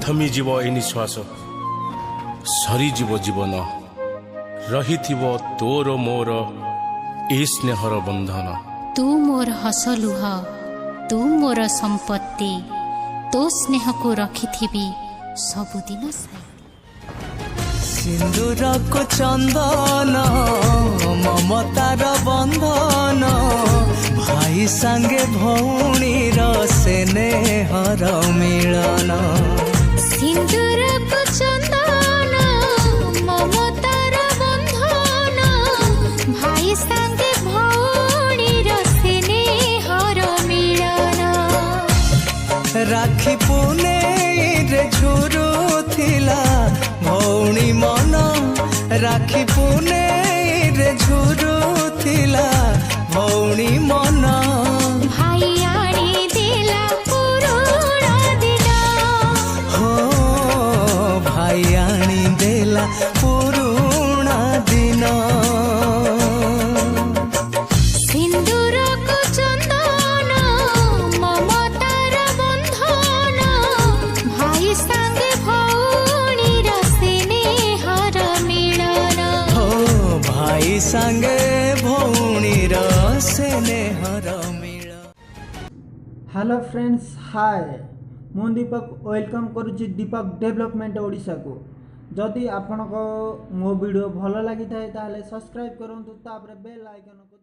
थमिजीव ए निश्वास सरीजीव जीवन रहिथिव तोर मोर ए स्नेहर बंधन। तू मोर हस लुह तू मोर संपत्ति तो स्नेह को रखिथिबी सबुदिन सिंदूर को चंदन ममतार बंधन भाई संगे भौणी स्नेहर मिलन। सिंदूर को चंदन ममतार बंधन भाई संगे भौणी स्नेहर मिलन। राखी पुने रे झुरु थिला भौणी मन राखी पुने रे झुरु थिला भौणी मन। भाई आनी देला पुरुणा दिन हो भाई आनी देला पुरुणा दिन। सिंदूर को चंदन ममतार बंधन भाई संगे भौणी स्नेहर मिलन। हो भाई संगे भौणी स्नेहर मिलन। हेलो फ्रेंड्स हाय मु दीपक वेलकम करुच्ची दीपक डेवलपमेंट ओडिशा को। जदि आपन को मो वीडियो भल लगी थाए ताले सब्सक्राइब करंतु तापरे बेल आइकन को